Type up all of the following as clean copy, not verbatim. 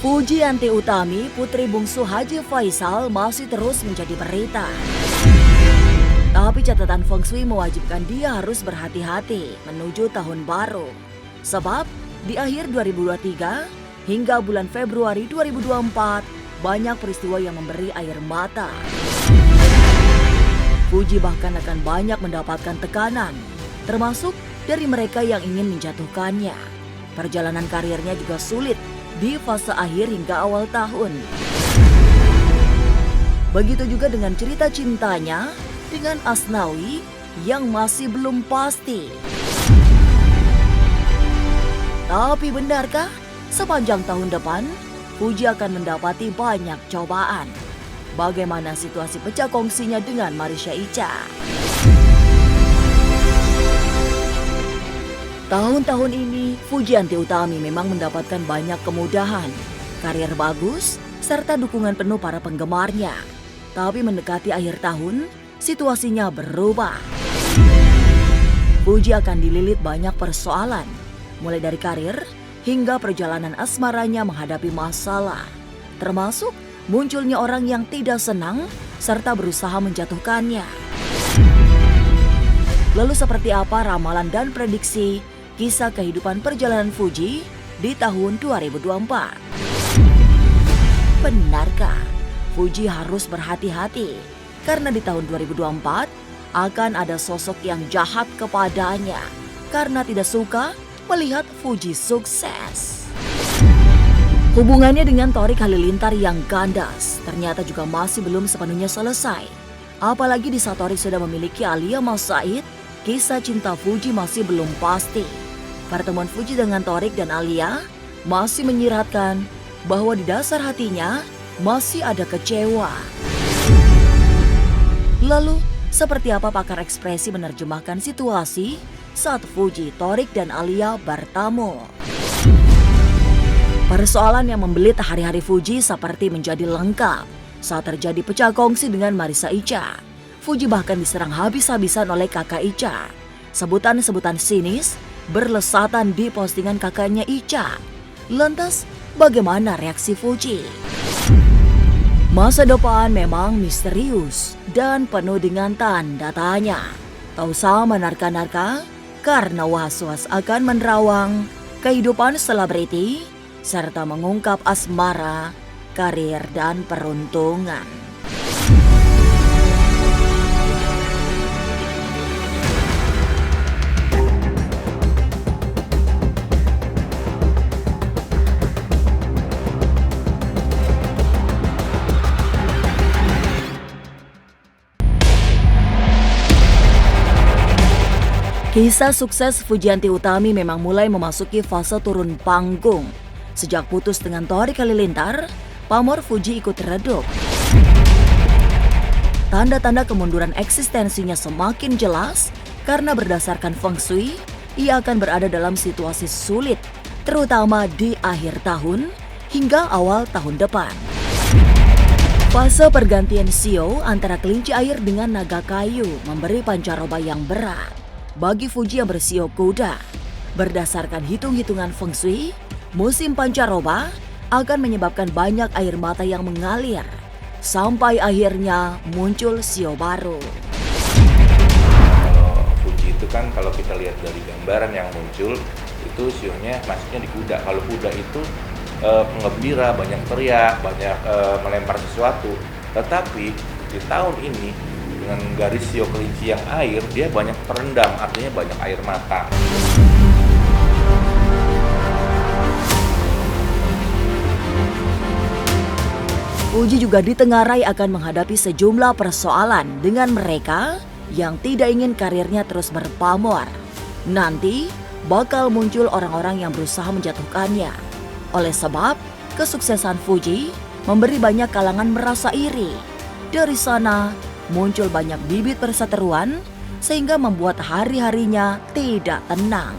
Pujianti Utami, putri bungsu Haji Faisal, masih terus menjadi berita. Tapi catatan Feng Shui mewajibkan dia harus berhati-hati menuju tahun baru. Sebab di akhir 2023 hingga bulan Februari 2024, banyak peristiwa yang memberi air mata. Fuji bahkan akan banyak mendapatkan tekanan, termasuk dari mereka yang ingin menjatuhkannya. Perjalanan karirnya juga sulit di fase akhir hingga awal tahun. Begitu juga dengan cerita cintanya dengan Asnawi yang masih belum pasti. Tapi benarkah sepanjang tahun depan Fuji akan mendapati banyak cobaan? Bagaimana situasi pecah kongsinya dengan Marisha Icha? Tahun-tahun ini, Pujianti Utami memang mendapatkan banyak kemudahan, karir bagus, serta dukungan penuh para penggemarnya. Tapi mendekati akhir tahun, situasinya berubah. Fuji akan dililit banyak persoalan, mulai dari karir hingga perjalanan asmaranya menghadapi masalah. Termasuk munculnya orang yang tidak senang serta berusaha menjatuhkannya. Lalu seperti apa ramalan dan prediksi kisah kehidupan perjalanan Fuji di tahun 2024? Benarkah Fuji harus berhati-hati karena di tahun 2024 akan ada sosok yang jahat kepadanya karena tidak suka melihat Fuji sukses? Hubungannya dengan Thorik Halilintar yang kandas ternyata juga masih belum sepenuhnya selesai. Apalagi di saat Thorik sudah memiliki Alia Mas Said, kisah cinta Fuji masih belum pasti. Pertemuan Fuji dengan Thorik dan Alia masih menyiratkan bahwa di dasar hatinya masih ada kecewa. Lalu, seperti apa pakar ekspresi menerjemahkan situasi saat Fuji, Thorik, dan Alia bertemu? Persoalan yang membelit hari-hari Fuji seperti menjadi lengkap saat terjadi pecah kongsi dengan Marisha Icha. Fuji bahkan diserang habis-habisan oleh kakak Icha. Sebutan-sebutan sinis berlesatan di postingan kakaknya Icha. Lantas, bagaimana reaksi Fuji? Masa depan memang misterius dan penuh dengan tanda tanya. Tak usah menerka-nerka karena was-was akan menerawang kehidupan selebriti serta mengungkap asmara, karir, dan peruntungan. Kisah sukses Pujianti Utami memang mulai memasuki fase turun panggung. Sejak putus dengan Thorik Halilintar, pamor Fuji ikut redup. Tanda-tanda kemunduran eksistensinya semakin jelas karena berdasarkan Feng Shui, ia akan berada dalam situasi sulit, terutama di akhir tahun hingga awal tahun depan. Fase pergantian sio antara kelinci air dengan naga kayu memberi pancaroba yang berat bagi Fuji yang bersio kuda. Berdasarkan hitung-hitungan Feng Shui, musim pancaroba akan menyebabkan banyak air mata yang mengalir, sampai akhirnya muncul sio baru. Kalau Fuji itu kan kalau kita lihat dari gambaran yang muncul, itu sionya masuknya di kuda. Kalau kuda itu pengembira, banyak teriak, banyak melempar sesuatu. Tetapi di tahun ini dengan garis sio kelinci yang air, dia banyak terendam, artinya banyak air mata. Fuji juga ditengarai akan menghadapi sejumlah persoalan dengan mereka yang tidak ingin karirnya terus berpamor. Nanti bakal muncul orang-orang yang berusaha menjatuhkannya. Oleh sebab, kesuksesan Fuji memberi banyak kalangan merasa iri. Dari sana, muncul banyak bibit perseteruan sehingga membuat hari-harinya tidak tenang.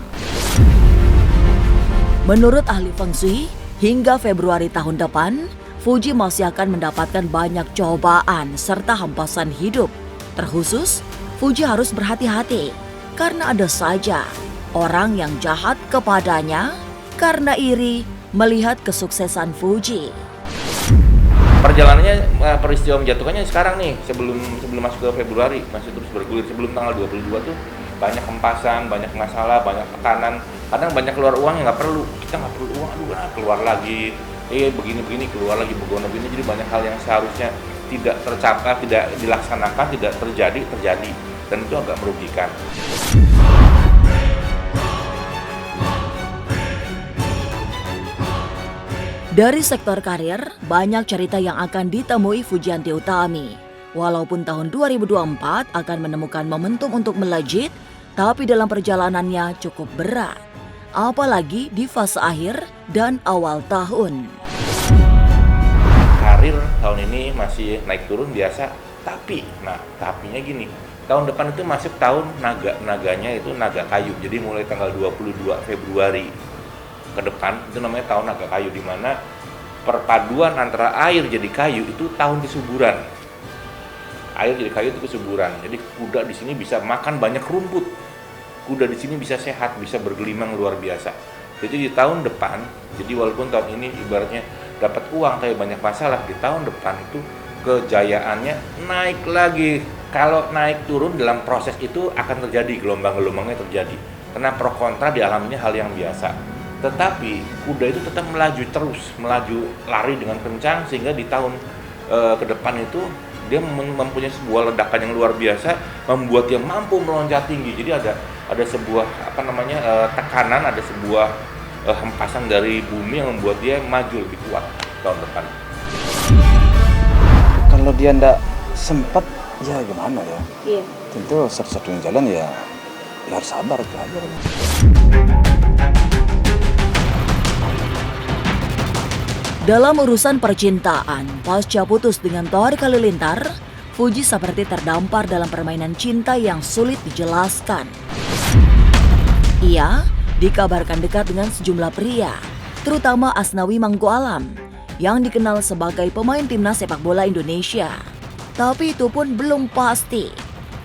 Menurut ahli Feng Shui, hingga Februari tahun depan, Fuji masih akan mendapatkan banyak cobaan serta hampasan hidup. Terkhusus, Fuji harus berhati-hati karena ada saja orang yang jahat kepadanya karena iri melihat kesuksesan Fuji. Perjalanannya, peristiwa menjatuhkannya sekarang nih, sebelum masuk ke Februari, masih terus bergulir. Sebelum tanggal 22 tuh banyak hempasan, banyak masalah, banyak tekanan. Kadang banyak keluar uang yang nggak perlu. Kita nggak perlu uang, aduh keluar lagi. Begini keluar lagi, begini. Jadi banyak hal yang seharusnya tidak tercapai, tidak dilaksanakan, tidak terjadi, dan itu agak merugikan. Dari sektor karir, banyak cerita yang akan ditemui Fujianti Utami. Walaupun tahun 2024 akan menemukan momentum untuk melejit, tapi dalam perjalanannya cukup berat. Apalagi di fase akhir dan awal tahun. Karir tahun ini masih naik turun biasa, tapinya gini. Tahun depan itu masuk tahun naganya itu naga kayu. Jadi mulai tanggal 22 Februari ke depan itu namanya tahun naga kayu, di mana perpaduan antara air jadi kayu itu tahun kesuburan. Air jadi kayu itu kesuburan. Jadi kuda di sini bisa makan banyak rumput. Kuda di sini bisa sehat, bisa bergelimang luar biasa. Jadi di tahun depan, jadi walaupun tahun ini ibaratnya dapat uang tapi banyak masalah, di tahun depan itu kejayaannya naik lagi. Kalau naik turun dalam proses itu akan terjadi, gelombang-gelombangnya terjadi. Karena pro kontra dialaminya hal yang biasa. Tetapi kuda itu tetap melaju lari dengan kencang, sehingga di tahun ke depan itu dia mempunyai sebuah ledakan yang luar biasa, membuat dia mampu meloncat tinggi. Jadi ada sebuah tekanan, ada sebuah hempasan dari bumi yang membuat dia maju lebih kuat tahun depan. Kalau dia ndak sempat, ya gimana ya? Iya. Tentu satu-satunya jalan ya harus sabar itu aja. Dalam urusan percintaan, pasca putus dengan Torik Halilintar, Fuji seperti terdampar dalam permainan cinta yang sulit dijelaskan. Ia dikabarkan dekat dengan sejumlah pria, terutama Asnawi Mangkualam, yang dikenal sebagai pemain timnas sepak bola Indonesia. Tapi itu pun belum pasti.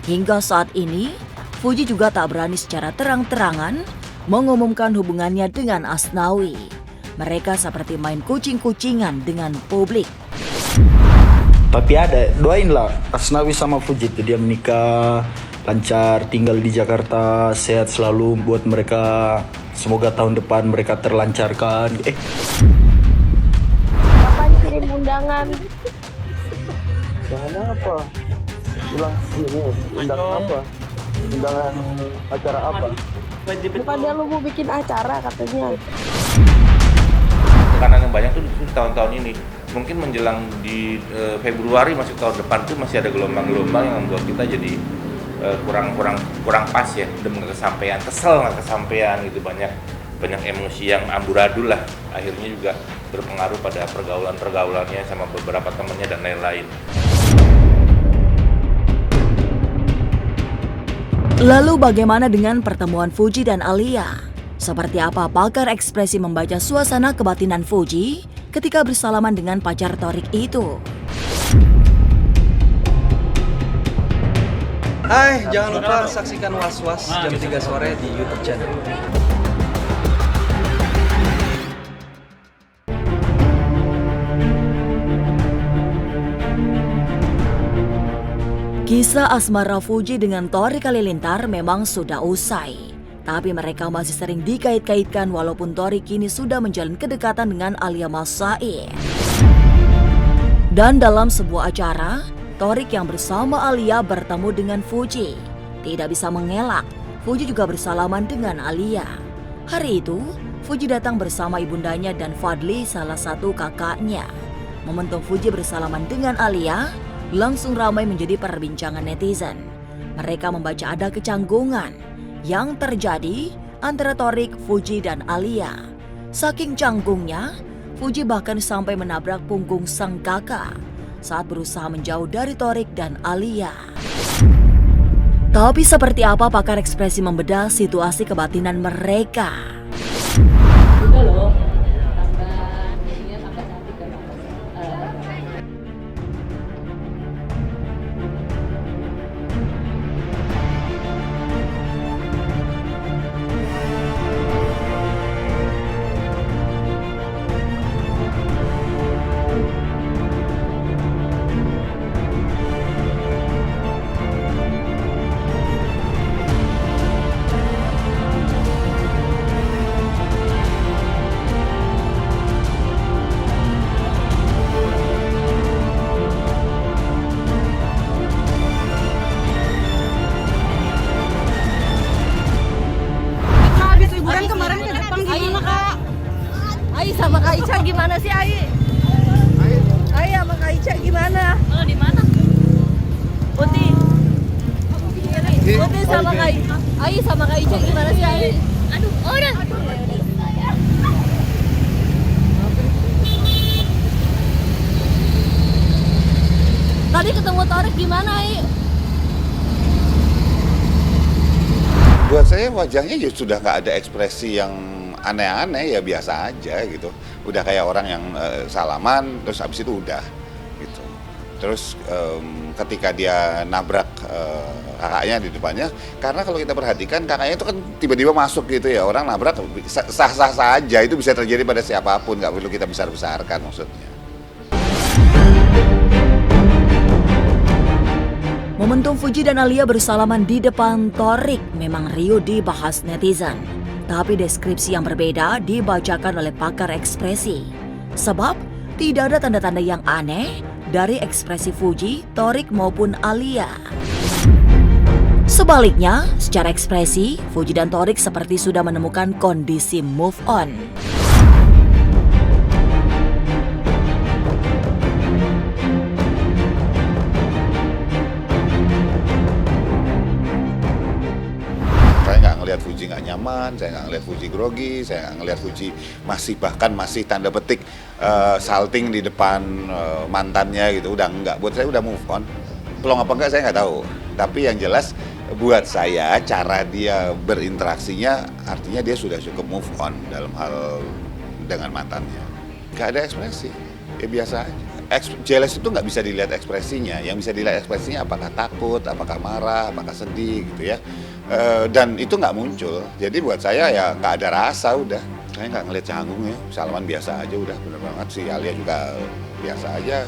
Hingga saat ini, Fuji juga tak berani secara terang-terangan mengumumkan hubungannya dengan Asnawi. Mereka seperti main kucing-kucingan dengan publik. Tapi doainlah Asnawi sama Fuji itu dia menikah lancar, tinggal di Jakarta, sehat selalu buat mereka. Semoga tahun depan mereka terlancarkan. Kapan kirim undangan? Undangan apa? Undangan apa? Undangan acara apa? Bukannya lu mau bikin acara katanya? Tekanan yang banyak tuh di tahun-tahun ini. Mungkin menjelang di Februari masuk tahun depan tuh masih ada gelombang-gelombang yang membuat kita jadi kurang pas ya, udah nggak kesampaian, kesel nggak kesampaian gitu, banyak emosi yang amburadul lah, akhirnya juga berpengaruh pada pergaulannya sama beberapa temennya dan lain-lain. Lalu bagaimana dengan pertemuan Fuji dan Alia? Seperti apa pakar ekspresi membaca suasana kebatinan Fuji ketika bersalaman dengan pacar Torik itu? Hai, jangan lupa saksikan Was-Was jam 3 sore di YouTube channel. Kisah asmara Fuji dengan Torik Halilintar memang sudah usai. Tapi mereka masih sering dikait-kaitkan walaupun Torik kini sudah menjalin kedekatan dengan Alia Mas Said. Dan dalam sebuah acara, Torik yang bersama Alia bertemu dengan Fuji. Tidak bisa mengelak, Fuji juga bersalaman dengan Alia. Hari itu, Fuji datang bersama ibundanya dan Fadli, salah satu kakaknya. Momentum Fuji bersalaman dengan Alia langsung ramai menjadi perbincangan netizen. Mereka membaca ada kecanggungan yang terjadi antara Torik, Fuji, dan Alia. Saking canggungnya, Fuji bahkan sampai menabrak punggung sang kakak saat berusaha menjauh dari Torik dan Alia. Tapi seperti apa pakar ekspresi membedah situasi kebatinan mereka? Udah loh, tambah ininya tambah cantik kan. Ai sama Kak Ica gimana sih Ai? Ai sama Kak Ica gimana? Oh, di mana? Uti. Uti sama Kak Ai sama Kak Ica gimana sih Ai? Aduh, udah. Tadi ketemu Torik gimana Ai? Buat saya wajahnya ya sudah nggak ada ekspresi yang aneh-aneh, ya biasa aja gitu. Udah kayak orang yang salaman terus habis itu udah gitu. Terus ketika dia nabrak kakaknya di depannya, karena kalau kita perhatikan kakaknya itu kan tiba-tiba masuk gitu ya, orang nabrak sah-sah saja, itu bisa terjadi pada siapapun, nggak perlu kita besar-besarkan maksudnya. Momentum Fuji dan Alia bersalaman di depan Torik memang riuh dibahas netizen. Tapi deskripsi yang berbeda dibacakan oleh pakar ekspresi. Sebab tidak ada tanda-tanda yang aneh dari ekspresi Fuji, Torik maupun Alia. Sebaliknya, secara ekspresi, Fuji dan Torik seperti sudah menemukan kondisi move on. Saya nggak ngelihat Fuji nggak nyaman, saya nggak ngelihat Fuji grogi, saya nggak ngelihat Fuji masih tanda petik salting di depan mantannya gitu, udah nggak. Buat saya udah move on. Pelong apa enggak saya nggak tahu. Tapi yang jelas buat saya cara dia berinteraksinya artinya dia sudah cukup move on dalam hal dengan mantannya. Nggak ada ekspresi, ya biasa aja. Jealous itu nggak bisa dilihat ekspresinya, yang bisa dilihat ekspresinya apakah takut, apakah marah, apakah sedih gitu ya. Dan itu nggak muncul, jadi buat saya ya nggak ada rasa udah. Saya nggak ngeliat canggung ya, salaman biasa aja udah, bener banget sih. Alia juga biasa aja,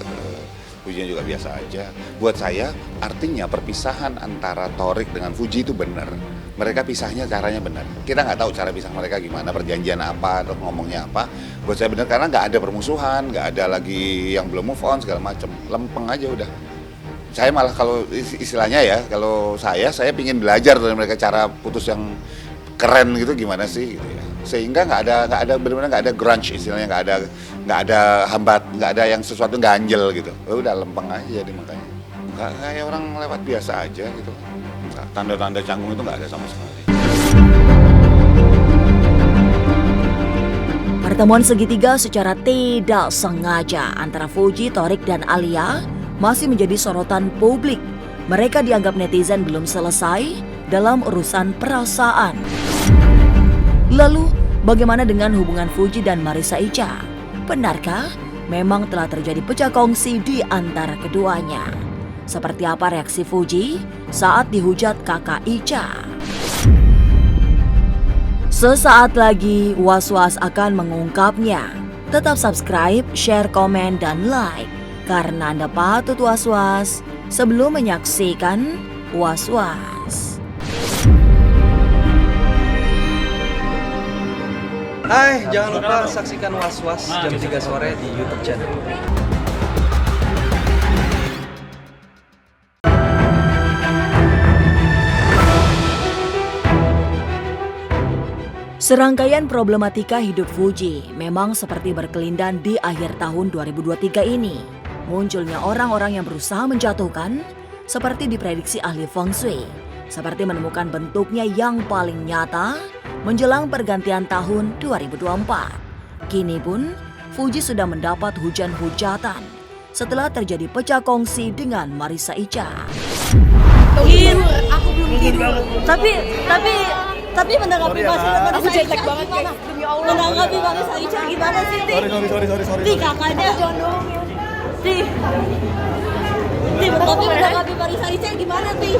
Fujinya juga biasa aja. Buat saya artinya perpisahan antara Torik dengan Fuji itu benar. Mereka pisahnya caranya benar. Kita nggak tahu cara pisah mereka gimana, perjanjian apa, atau ngomongnya apa. Buat saya benar karena nggak ada permusuhan, nggak ada lagi yang belum move on segala macam, lempeng aja udah. Saya malah kalau istilahnya ya, kalau saya pingin belajar dari mereka cara putus yang keren gitu gimana sih gitu ya. Sehingga nggak ada benar-benar nggak ada grunge istilahnya, nggak ada hambat, nggak ada yang sesuatu ganjel gitu. Udah lempeng aja jadi makanya. Nggak kayak orang lewat biasa aja gitu. Tanda-tanda canggung itu nggak ada sama sekali. Pertemuan segitiga secara tidak sengaja antara Fuji, Torik, dan Alia masih menjadi sorotan publik. Mereka dianggap netizen belum selesai dalam urusan perasaan. Lalu, bagaimana dengan hubungan Fuji dan Marissa Ica? Benarkah memang telah terjadi pecah kongsi di antara keduanya? Seperti apa reaksi Fuji saat dihujat kakak Ica? Sesaat lagi Was-Was akan mengungkapnya. Tetap subscribe, share, komen, dan like. Karena Anda patut was-was sebelum menyaksikan Was-Was. Hai, jangan lupa saksikan Was-Was jam 3 sore di YouTube channel. Serangkaian problematika hidup Fuji memang seperti berkelindan di akhir tahun 2023 ini. Munculnya orang-orang yang berusaha menjatuhkan seperti diprediksi ahli Feng Shui, seperti menemukan bentuknya yang paling nyata menjelang pergantian tahun 2024. Kini pun Fuji sudah mendapat hujan-hujatan setelah terjadi pecah kongsi dengan Marissa Ica. Aku belum tidur. Tapi menanggapi Marissa Ica gimana? Menanggapi Marissa Ica gimana sih, Ti? Ti kakaknya. Ti, tapi menanggapi Marissa Ica gimana, Ti?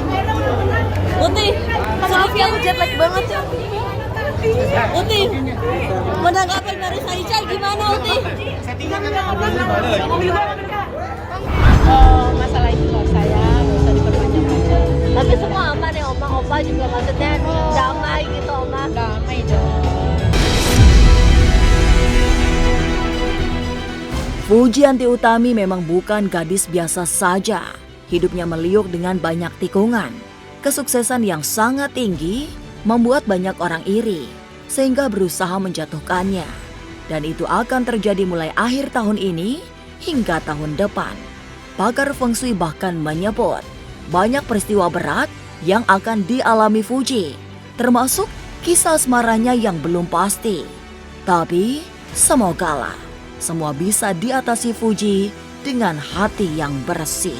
Uti, selipnya aku jet lag banget ya. Uti, menanggapi Marissa Ica gimana, Uti? Oh, masalah itu loh sayang, nggak usah diperpanjang-panjang. Tapi semua aman ya, Oma. Opa juga maksudnya damai gitu, Oma. Damai dong. Fujianti Utami memang bukan gadis biasa saja. Hidupnya meliuk dengan banyak tikungan. Kesuksesan yang sangat tinggi membuat banyak orang iri, sehingga berusaha menjatuhkannya. dan itu akan terjadi mulai akhir tahun ini hingga tahun depan. Pakar Feng Shui bahkan menyebut banyak peristiwa berat yang akan dialami Fuji, termasuk kisah asmaranya yang belum pasti. Tapi semogalah semua bisa diatasi Fuji dengan hati yang bersih.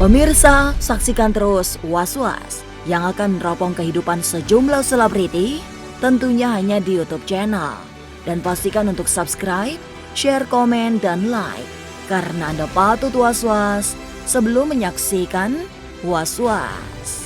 Pemirsa, saksikan terus Was-Was yang akan meneropong kehidupan sejumlah selebriti, tentunya hanya di YouTube channel. Dan pastikan untuk subscribe, share, komen, dan like, karena Anda patut was-was sebelum menyaksikan Was-Was.